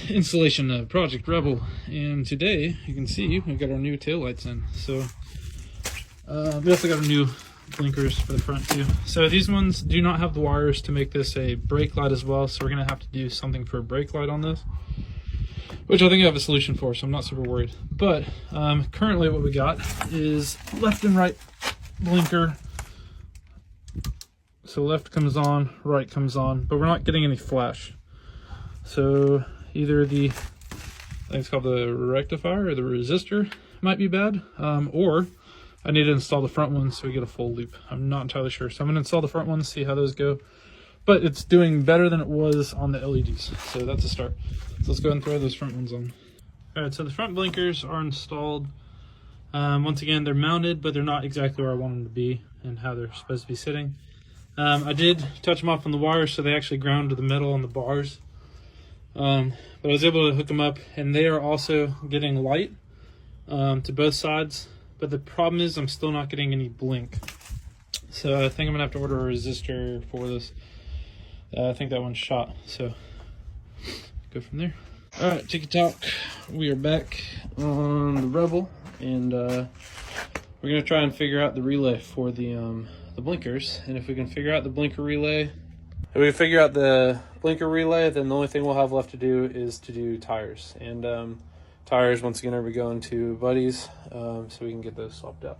Installation of Project Rebel, and today you can see we've got our new taillights in. So we also got our new blinkers for the front too. So these ones do not have the wires to make this a brake light as well, so we're gonna have to do something for a brake light on this, which I think I have a solution for, so I'm not super worried. But currently what we got is left and right blinker. So left comes on, right comes on, but we're not getting any flash. So either the, I think it's called the rectifier or the resistor might be bad, or I need to install the front one so we get a full loop. I'm not entirely sure. So I'm gonna install the front one, see how those go. But it's doing better than it was on the LEDs, so that's a start. So let's go ahead and throw those front ones on. All right, so the front blinkers are installed. Once again, they're mounted, but they're not exactly where I want them to be and how they're supposed to be sitting. I did touch them off on the wires, so they actually ground to the metal on the bars. But I was able to hook them up, and they are also getting light to both sides. But the problem is I'm still not getting any blink. So I think I'm gonna have to order a resistor for this. I think that one's shot, so go from there. All right, TikTok, we are back on the Rebel, and we're gonna try and figure out the relay for the blinkers. And if we can figure out the blinker relay, then the only thing we'll have left to do is to do tires. And tires, once again, are we going to Buddies, so we can get those swapped out.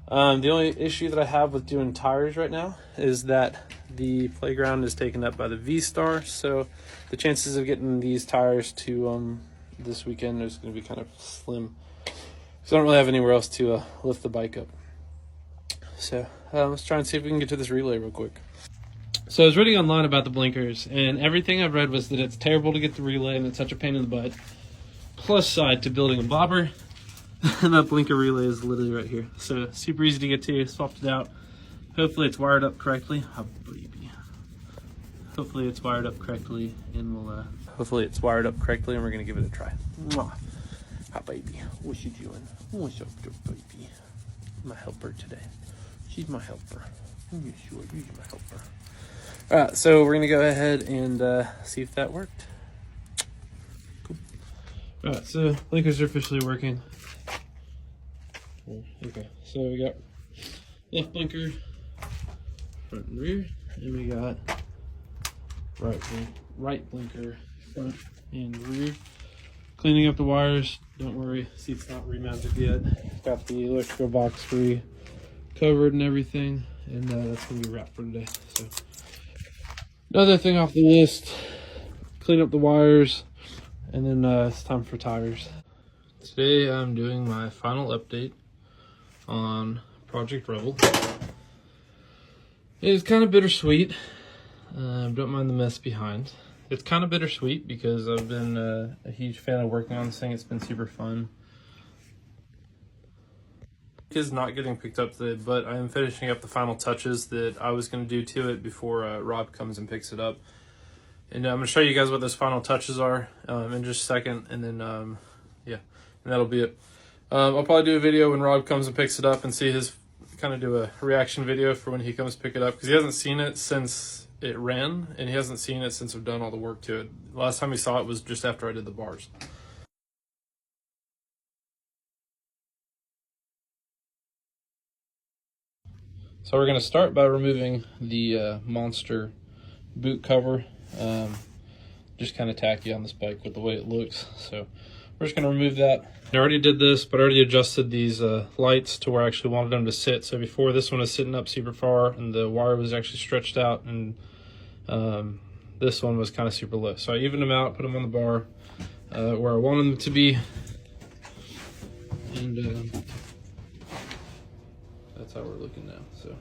The only issue that I have with doing tires right now is that the playground is taken up by the V-Star, so the chances of getting these tires to this weekend is going to be kind of slim. So I don't really have anywhere else to lift the bike up. So let's try and see if we can get to this relay real quick. So I was reading online about the blinkers, and everything I've read was that it's terrible to get the relay and it's such a pain in the butt. Plus side to building a bobber, and that blinker relay is literally right here. So super easy to get to, swapped it out. Hopefully it's wired up correctly. Oh, baby. Hopefully it's wired up correctly, and we'll we're gonna give it a try. Mwah. Hi baby, what's you doing? What's up, baby? My helper today. She's my helper. You sure? You're my helper. All right, so we're gonna go ahead and see if that worked. Cool. All right, so blinkers are officially working. Okay, so we got left blinker, front and rear, and we got right blinker, front and rear. Cleaning up the wires. Don't worry, seat's not remounted yet. Got the electrical box covered and everything, and that's gonna be wrapped for today. So another thing off the list, clean up the wires, and then it's time for tires. Today I'm doing my final update on Project Rebel. It's kind of bittersweet. Don't mind the mess behind. It's kind of bittersweet because I've been a huge fan of working on this thing. It's been super fun. It is not getting picked up today, but I am finishing up the final touches that I was going to do to it before Rob comes and picks it up. And I'm going to show you guys what those final touches are in just a second, and then yeah, and that'll be it. I'll probably do a video when Rob comes and picks it up and see his, kind of do a reaction video for when he comes to pick it up, because he hasn't seen it since it ran, and he hasn't seen it since I've done all the work to it. Last time he saw it was just after I did the bars. So we're going to start by removing the monster boot cover. Just kind of tacky on this bike with the way it looks. So we're just going to remove that. I already did this, but I already adjusted these lights to where I actually wanted them to sit. So before, this one was sitting up super far and the wire was actually stretched out, and this one was kind of super low. So I evened them out, put them on the bar where I wanted them to be. And that's how we're looking now. So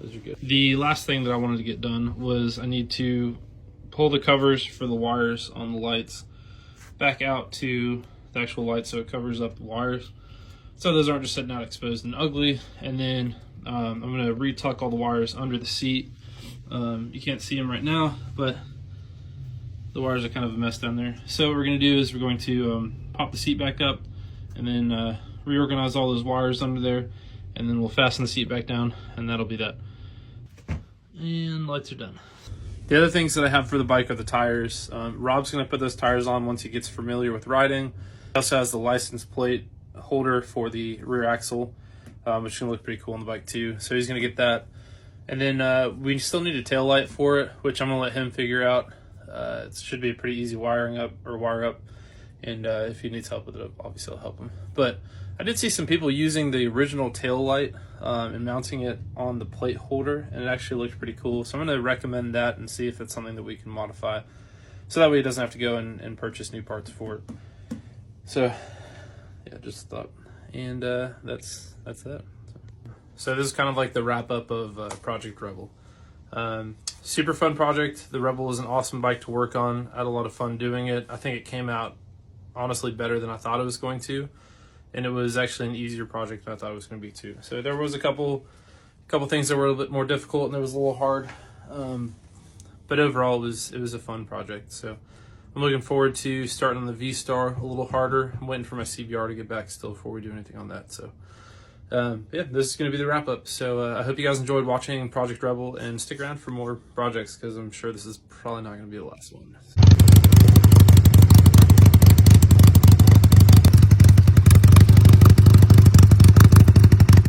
those are good. The last thing that I wanted to get done was I need to pull the covers for the wires on the lights back out to the actual light so it covers up the wires, so those aren't just sitting out exposed and ugly. And then I'm going to retuck all the wires under the seat. You can't see them right now, but the wires are kind of a mess down there. So what we're going to do is we're going to pop the seat back up, and then reorganize all those wires under there, and then we'll fasten the seat back down, and that'll be that. And lights are done. The other things that I have for the bike are the tires. Rob's going to put those tires on once he gets familiar with riding. He also has the license plate holder for the rear axle, which is going to look pretty cool on the bike too. So he's going to get that. And then we still need a tail light for it, which I'm going to let him figure out. It should be a pretty easy wire up. And if he needs help with it, obviously I'll help him. But I did see some people using the original tail light and mounting it on the plate holder, and it actually looked pretty cool. So I'm going to recommend that and see if it's something that we can modify, so that way he doesn't have to go and purchase new parts for it. So yeah, just thought. And that's that. So this is kind of like the wrap up of Project Rebel. Super fun project. The Rebel is an awesome bike to work on. I had a lot of fun doing it. I think it came out honestly better than I thought it was going to, and it was actually an easier project than I thought it was going to be too. So there was a couple things that were a little bit more difficult, and it was a little hard, but overall it was a fun project. So I'm looking forward to starting on the V-Star a little harder. I'm waiting for my CBR to get back still before we do anything on that. So yeah, this is going to be the wrap up. So I hope you guys enjoyed watching Project Rebel, and stick around for more projects, because I'm sure this is probably not going to be the last one.